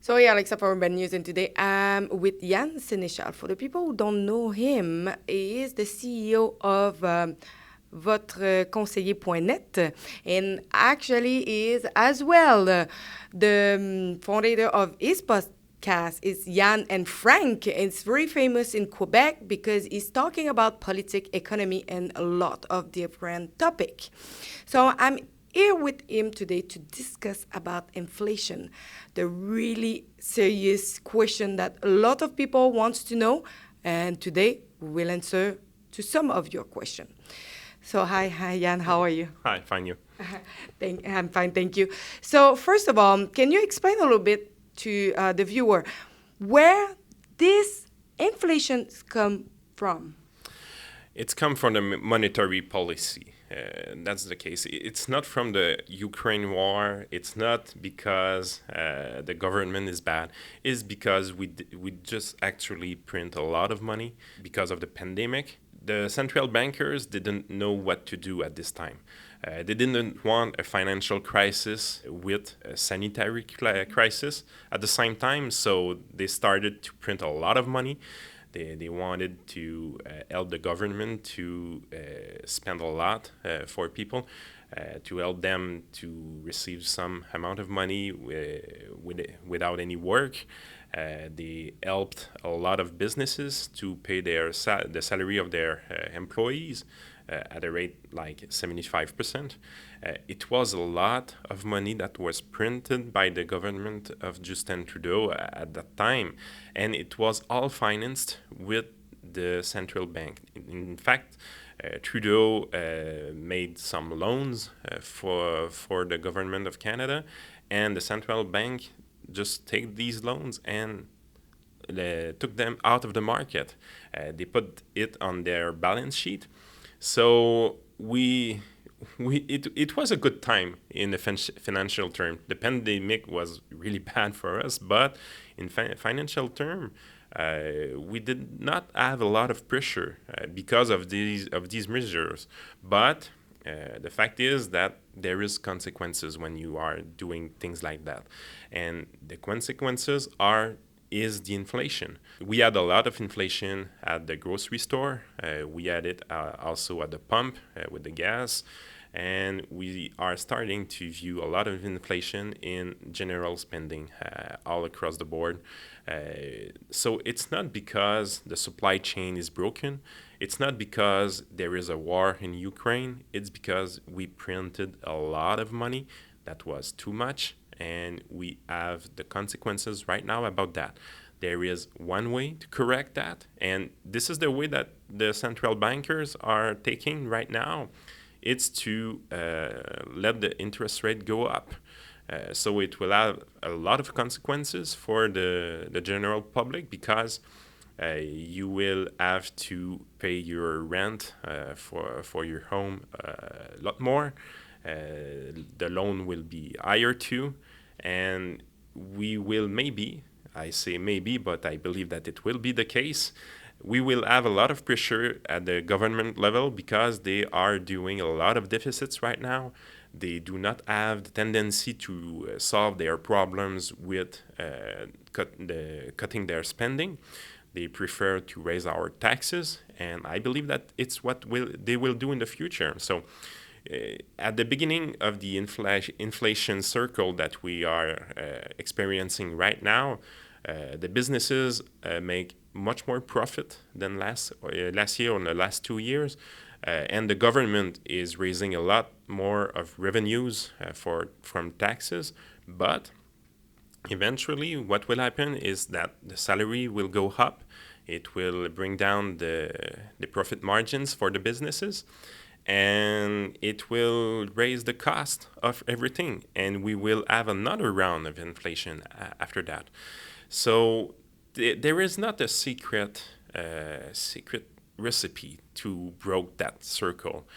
So yeah, Alexa from Bad News, and today I'm with Yann Sénéchal. For the people who don't know him, he is the CEO of VotreConseiller.net, and actually is as well the founder of his podcast is Yann and Frank. It's very famous in Quebec because he's talking about politics, economy, and a lot of different topics. So I'm here with him today to discuss about inflation, the really serious question that a lot of people wants to know, and today we will answer to some of your questions. So hi Jan, how are you? Hi, fine you. I'm fine, thank you. So first of all, can you explain a little bit to the viewer where this inflation come from? It's come from the monetary policy. That's the case. It's not from the Ukraine war. It's not because the government is bad. It's because we just actually print a lot of money because of the pandemic. The central bankers didn't know what to do at this time. They didn't want a financial crisis with a sanitary crisis at the same time, so they started to print a lot of money. They wanted to help the government to spend a lot for people, to help them to receive some amount of money without any work. They helped a lot of businesses to pay the salary of their employees at a rate like 75%. It was a lot of money that was printed by the government of Justin Trudeau at that time, and it was all financed with the central bank. In fact, Trudeau made some loans for the government of Canada, and the central bank just take these loans and took them out of the market. They put it on their balance sheet. So it was a good time in the financial term. The pandemic was really bad for us, but in financial term, we did not have a lot of pressure because of these measures. But the fact is that there is consequences when you are doing things like that, and the consequences is the inflation. We had a lot of inflation at the grocery store. We had it also at the pump with the gas. And we are starting to view a lot of inflation in general spending all across the board. So it's not because the supply chain is broken. It's not because there is a war in Ukraine. It's because we printed a lot of money that was too much, and we have the consequences right now about that. There is one way to correct that, and this is the way that the central bankers are taking right now. It's to let the interest rate go up. So it will have a lot of consequences for the general public because you will have to pay your rent for your home a lot more. The loan will be higher too, and we will maybe, I say maybe, but I believe that it will be the case, we will have a lot of pressure at the government level because they are doing a lot of deficits right now. They do not have the tendency to solve their problems with cutting their spending. They prefer to raise our taxes, and I believe that it's what they will do in the future. So at the beginning of the inflation circle that we are experiencing right now, the businesses make much more profit than last year or the last 2 years, and the government is raising a lot more of revenues from taxes. But eventually, what will happen is that the salary will go up. It will bring down the profit margins for the businesses, and it will raise the cost of everything, and we will have another round of inflation after that. So there is not a secret recipe to break that circle.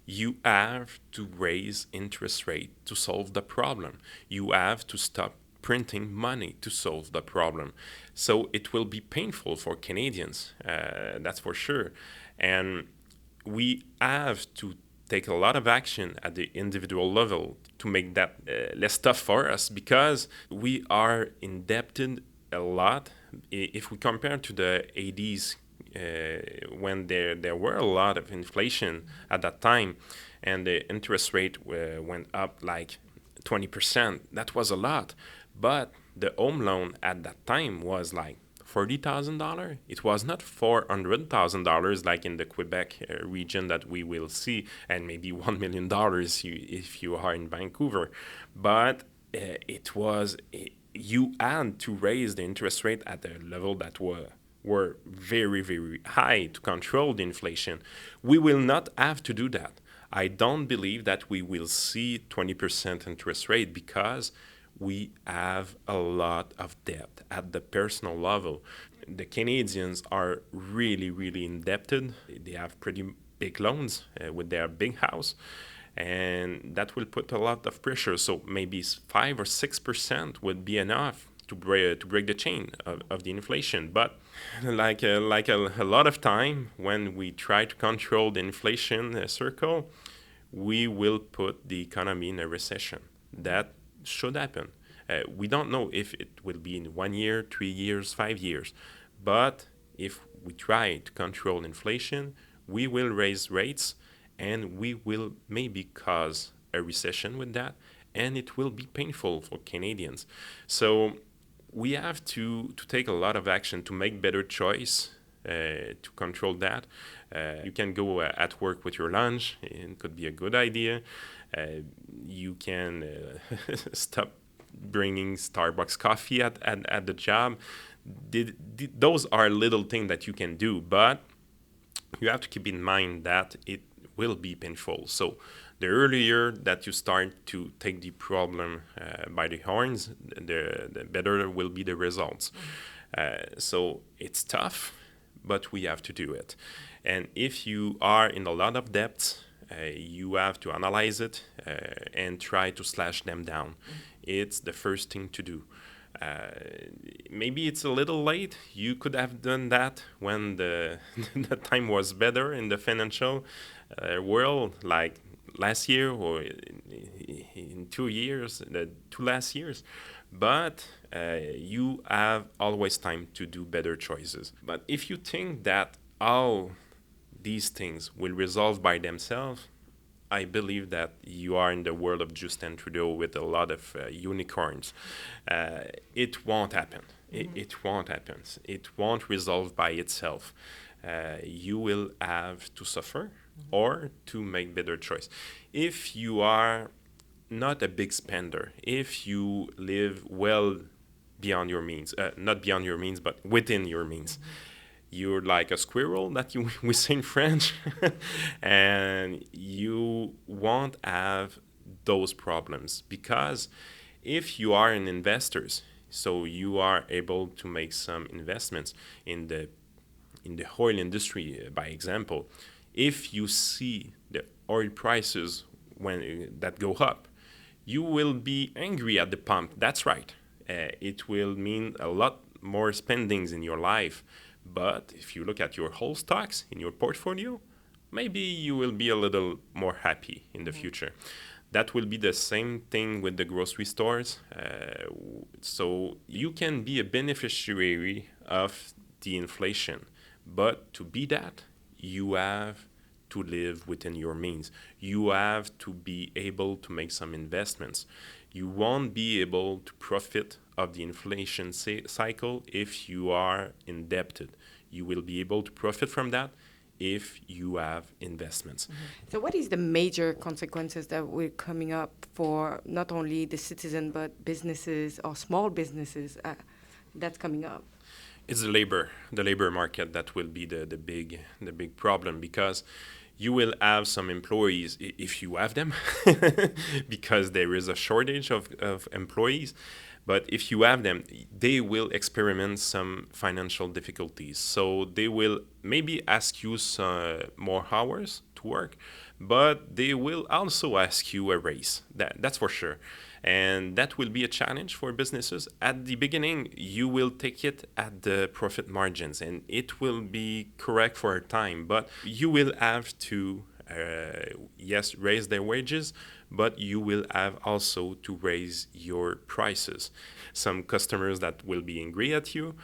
You have to raise interest rate to solve the problem. You have to stop printing money to solve the problem. So it will be painful for Canadians, that's for sure. And we have to take a lot of action at the individual level to make that less tough for us, because we are indebted a lot. If we compare to the 80s, when there were a lot of inflation at that time, and the interest rate went up like 20%, that was a lot. But the home loan at that time was like $40,000. It was not $400,000 like in the Quebec region that we will see, and maybe $1 million if you are in Vancouver. But you had to raise the interest rate at a level that were very, very high to control the inflation. We will not have to do that. I don't believe that we will see 20% interest rate, because we have a lot of debt at the personal level. The Canadians are really, really indebted. They have pretty big loans with their big house, and that will put a lot of pressure. So maybe 5 or 6% would be enough to break the chain of the inflation. But like a lot of time, when we try to control the inflation circle, we will put the economy in a recession. That should happen. We don't know if it will be in 1 year, 3 years, 5 years. But if we try to control inflation, we will raise rates, and we will maybe cause a recession with that, and it will be painful for Canadians. So we have to take a lot of action to make better choice to control that. You can go at work with your lunch. It could be a good idea. You can stop bringing Starbucks coffee at the job. Those are little things that you can do, but you have to keep in mind that it will be painful. So the earlier that you start to take the problem by the horns, the better will be the results. So it's tough, but we have to do it. And if you are in a lot of debts, you have to analyze it and try to slash them down. It's the first thing to do. Maybe it's a little late. You could have done that when the time was better in the financial world, like last year or in 2 years, the 2 last years. But you have always time to do better choices. But if you think that all these things will resolve by themselves, I believe that you are in the world of Justin Trudeau with a lot of unicorns. It won't happen. It won't happen. It won't resolve by itself. You will have to suffer or to make better choice. If you are not a big spender, if you live well beyond your means, not beyond your means, but within your means, you're like a squirrel that we say in French, and you won't have those problems, because if you are an investor, so you are able to make some investments in the oil industry, by example. If you see the oil prices that go up, you will be angry at the pump. That's right. It will mean a lot more spendings in your life. But if you look at your whole stocks in your portfolio, maybe you will be a little more happy in the future. That will be the same thing with the grocery stores. So you can be a beneficiary of the inflation. But to be that, you have to live within your means. You have to be able to make some investments. You won't be able to profit of the inflation cycle if you are indebted. You will be able to profit from that if you have investments. So what is the major consequences that were coming up for not only the citizen but businesses or small businesses that's coming up? It's the labor market that will be the big problem, because you will have some employees, if you have them, because there is a shortage of employees. But if you have them, they will experiment some financial difficulties. So they will maybe ask you some more hours to work, but they will also ask you a raise. That's for sure. And that will be a challenge for businesses. At the beginning, you will take it at the profit margins, and it will be correct for a time. But you will have to yes, raise their wages, but you will have also to raise your prices. Some customers that will be angry at you.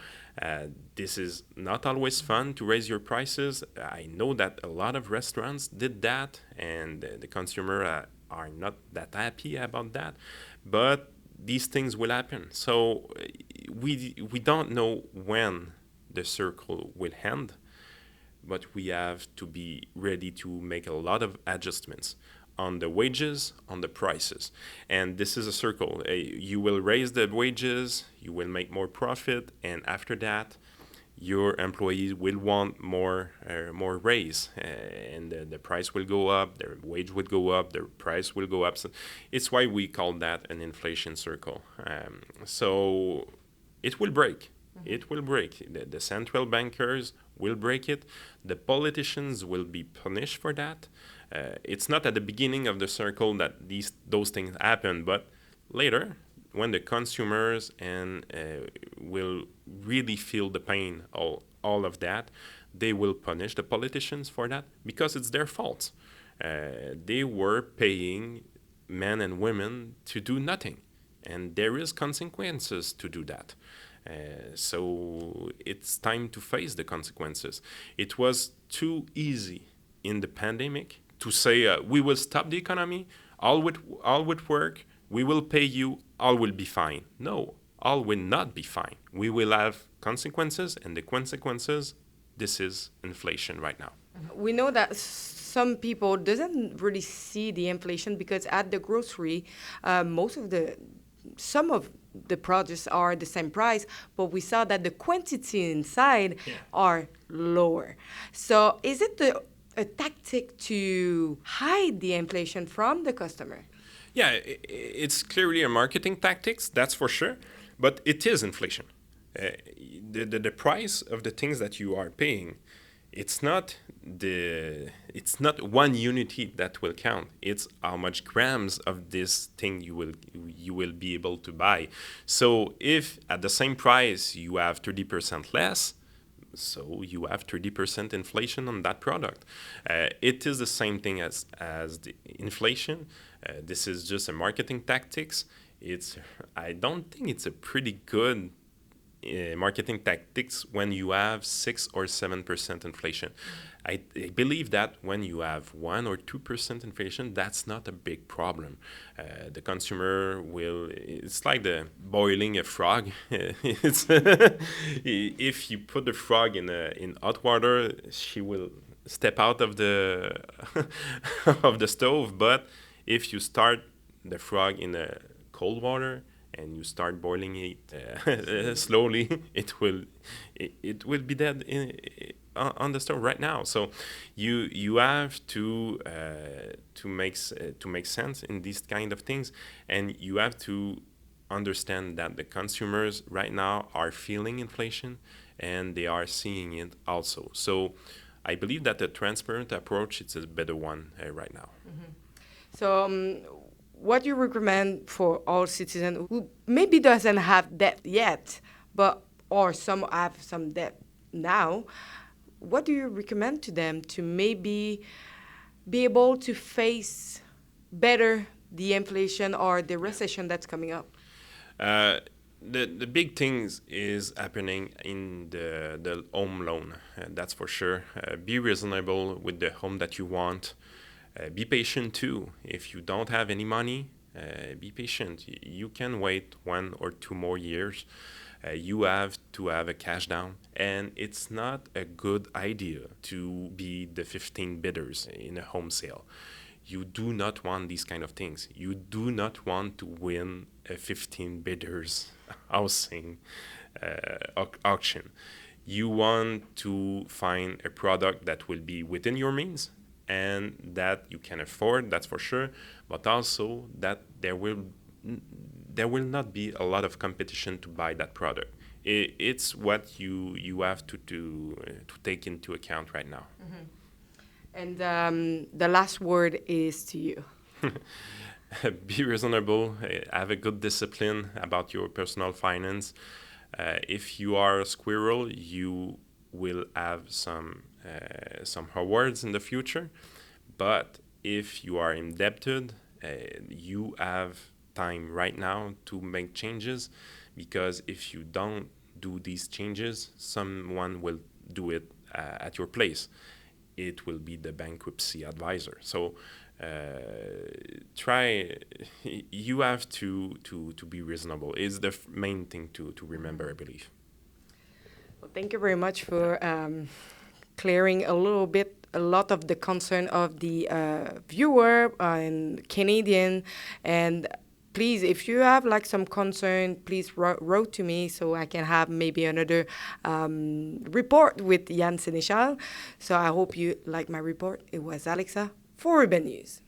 This is not always fun to raise your prices. I know that a lot of restaurants did that, and the consumer are not that happy about that. But these things will happen. So we don't know when the circle will end, but we have to be ready to make a lot of adjustments on the wages, on the prices. And this is a circle. You will raise the wages, you will make more profit, and after that, your employees will want more raise, and the price will go up, their wage will go up, their price will go up. So it's why we call that an inflation circle. So it will break. It will break. The central bankers will break it. The politicians will be punished for that. It's not at the beginning of the circle that those things happen, but later, when the consumers and will really feel the pain, all of that, they will punish the politicians for that because it's their fault. They were paying men and women to do nothing, and there is consequences to do that. So it's time to face the consequences. It was too easy in the pandemic to say we will stop the economy, all would work, we will pay you, all will be fine. No, all will not be fine. We will have consequences, and the consequences, this is inflation right now. We know that some people doesn't really see the inflation because at the grocery, some of the produce are the same price, but we saw that the quantity inside are lower. So is it a tactic to hide the inflation from the customer? Yeah, it's clearly a marketing tactics, that's for sure, but it is inflation. The price of the things that you are paying, it's not one unity that will count. It's how much grams of this thing you will be able to buy. So if at the same price you have 30% less, so you have 30% inflation on that product. It is the same thing as the inflation. This is just a marketing tactics. I don't think it's a pretty good marketing tactics when you have 6 or 7% inflation. I believe that when you have 1 or 2% inflation, that's not a big problem. The consumer it's like the boiling a frog. If you put the frog in hot water, she will step out of the of the stove. But if you start the frog in cold water and you start boiling it slowly, it will be dead on the stove right now. So you have to make sense in these kind of things, and you have to understand that the consumers right now are feeling inflation and they are seeing it also. So I believe that the transparent approach is a better one right now. Mm-hmm. So what you recommend for all citizens who maybe doesn't have debt yet, or some have some debt now? What do you recommend to them to maybe be able to face better the inflation or the recession that's coming up? The big things is happening in the home loan. That's for sure. Be reasonable with the home that you want. Be patient too. If you don't have any money, be patient. You can wait 1 or 2 more years. You have to have a cash down, and it's not a good idea to be the 15 bidders in a home sale. You do not want these kind of things. You do not want to win a 15 bidders housing auction. You want to find a product that will be within your means and that you can afford, that's for sure, but also that there will not be a lot of competition to buy that product. It's what you have to take into account right now. Mm-hmm. And the last word is to you. Be reasonable, have a good discipline about your personal finance. If you are a squirrel, you will have some rewards in the future, But if you are indebted, you have time right now to make changes, because if you don't do these changes, someone will do it at your place. It will be the bankruptcy advisor. So you have to be reasonable is the main thing to remember, I believe. Well, thank you very much for clearing a lot of the concern of the viewer and Canadian. And please, if you have like some concern, please wrote to me so I can have maybe another report with Yann Sénéchal. So I hope you like my report. It was Alexa for Urban News.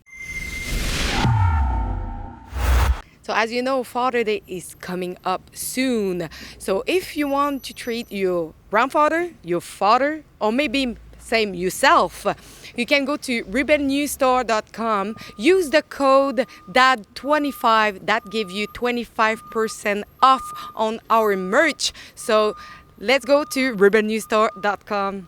So as you know, Father Day is coming up soon. So if you want to treat your grandfather, your father, or maybe same yourself, you can go to ribbonnewsstore.com. Use the code DAD25. That gives you 25% off on our merch. So let's go to ribbonnewsstore.com.